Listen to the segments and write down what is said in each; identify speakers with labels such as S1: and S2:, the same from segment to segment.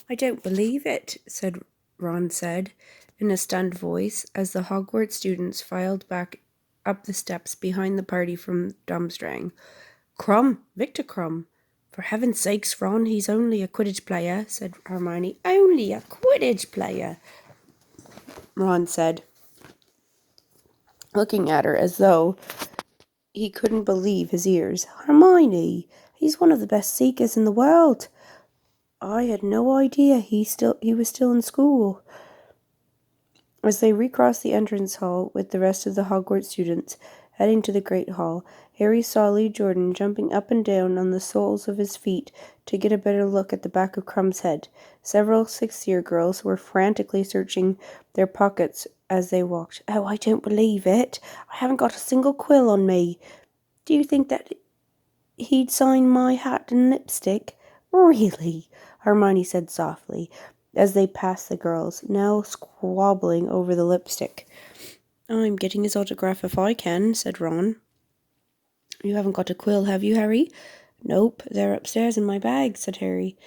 S1: I don't believe it, Ron said in a stunned voice as the Hogwarts students filed back up the steps behind the party from Durmstrang. Crumb, Victor Crumb. For heaven's sakes, Ron, he's only a Quidditch player, said Hermione. Only a Quidditch player, Ron said, looking at her as though he couldn't believe his ears. Hermione, he's one of the best seekers in the world. I had no idea he was still in school. As they recrossed the entrance hall with the rest of the Hogwarts students heading to the Great Hall, Harry saw Lee Jordan jumping up and down on the soles of his feet to get a better look at the back of Crumb's head. Several sixth-year girls were frantically searching their pockets as they walked. Oh, I don't believe it. I haven't got a single quill on me. Do you think that he'd sign my hat and lipstick? Really? Hermione said softly, as they passed the girls, now squabbling over the lipstick. I'm getting his autograph if I can, said Ron. You haven't got a quill, have you, Harry? Nope, they're upstairs in my bag, said Harry.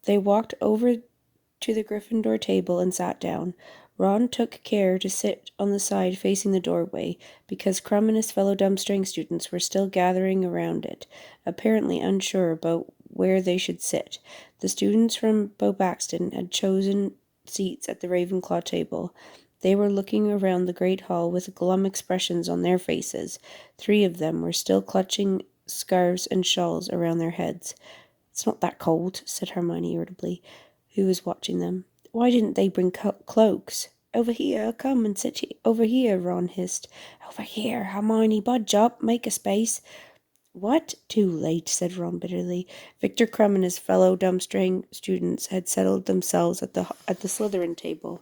S1: They walked over to the Gryffindor table and sat down. Ron took care to sit on the side facing the doorway, because Crumb and his fellow Durmstrang students were still gathering around it, apparently unsure about where they should sit. The students from Beauxbaton had chosen seats at the Ravenclaw table. They were looking around the great hall with glum expressions on their faces. 3 of them were still clutching scarves and shawls around their heads. It's not that cold, said Hermione irritably, who was watching them. Why didn't they bring cloaks? Over here, come and sit over here, Ron hissed. Over here, Hermione, budge up, make a space. What? Too late, said Ron bitterly. Victor Crumb and his fellow Durmstrang students had settled themselves at the Slytherin table.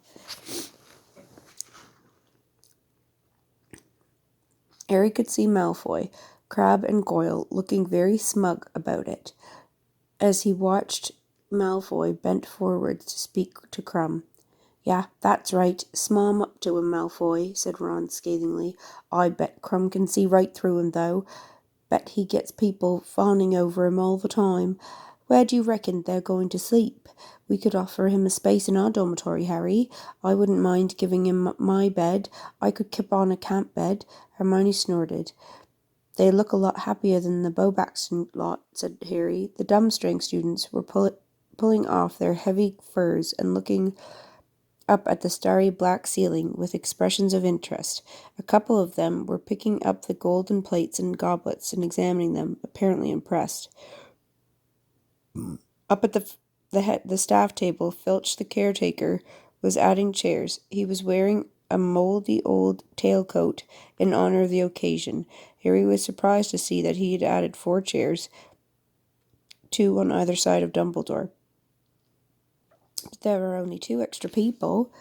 S1: Harry could see Malfoy, Crabbe and Goyle looking very smug about it. As he watched, Malfoy bent forward to speak to Crumb. Yeah, that's right. Small up to him, Malfoy, said Ron scathingly. I bet Crumb can see right through him, though. Bet he gets people fawning over him all the time. Where do you reckon they're going to sleep? We could offer him a space in our dormitory, Harry. I wouldn't mind giving him my bed. I could keep on a camp bed. Hermione snorted. They look a lot happier than the Beauxbaton lot, said Harry. The Durmstrang students were pulling off their heavy furs and looking up at the starry black ceiling with expressions of interest. A couple of them were picking up the golden plates and goblets and examining them, apparently impressed. Up at the staff table, Filch, the caretaker, was adding chairs. He was wearing a mouldy old tailcoat in honor of the occasion. Harry was surprised to see that he had added 4 chairs, 2 on either side of Dumbledore. But there are only 2 extra people,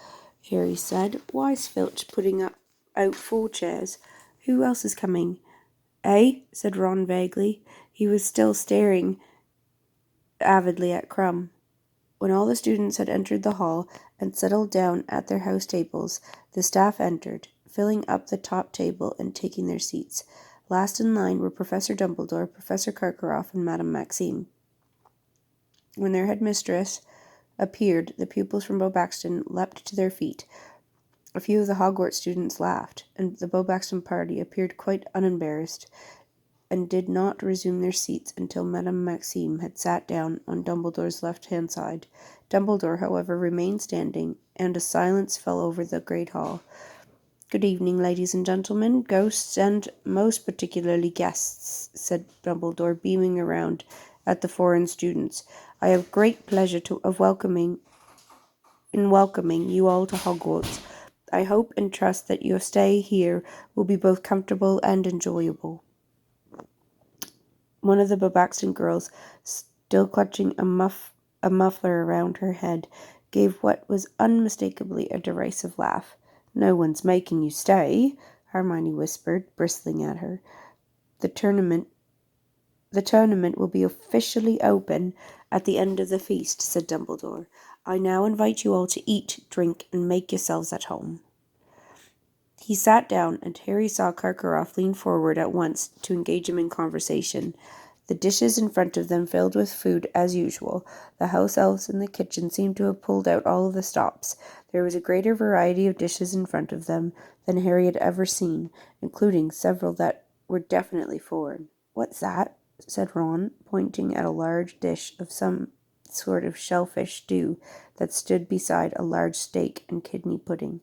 S1: Harry said. Why's Filch putting out 4 chairs? Who else is coming? Eh? Said Ron vaguely. He was still staring avidly at Crumb. When all the students had entered the hall and settled down at their house tables, the staff entered, filling up the top table and taking their seats. Last in line were Professor Dumbledore, Professor Karkaroff, and Madame Maxime. When their headmistress appeared, the pupils from Beauxbaton leapt to their feet. A few of the Hogwarts students laughed, and the Beauxbaton party appeared quite unembarrassed, and did not resume their seats until Madame Maxime had sat down on Dumbledore's left-hand side. Dumbledore, however, remained standing, and a silence fell over the great hall. Good evening, ladies and gentlemen, ghosts, and most particularly guests, said Dumbledore, beaming around at the foreign students. I have great pleasure of welcoming you all to Hogwarts. I hope and trust that your stay here will be both comfortable and enjoyable. One of the Beauxbaton girls, still clutching a muffler around her head, gave what was unmistakably a derisive laugh. No one's making you stay, Hermione whispered, bristling at her. The tournament will be officially open at the end of the feast, said Dumbledore. I now invite you all to eat, drink, and make yourselves at home. He sat down, and Harry saw Karkaroff lean forward at once to engage him in conversation. The dishes in front of them filled with food as usual. The house elves in the kitchen seemed to have pulled out all of the stops. There was a greater variety of dishes in front of them than Harry had ever seen, including several that were definitely foreign. "What's that?" said Ron, pointing at a large dish of some sort of shellfish stew that stood beside a large steak and kidney pudding.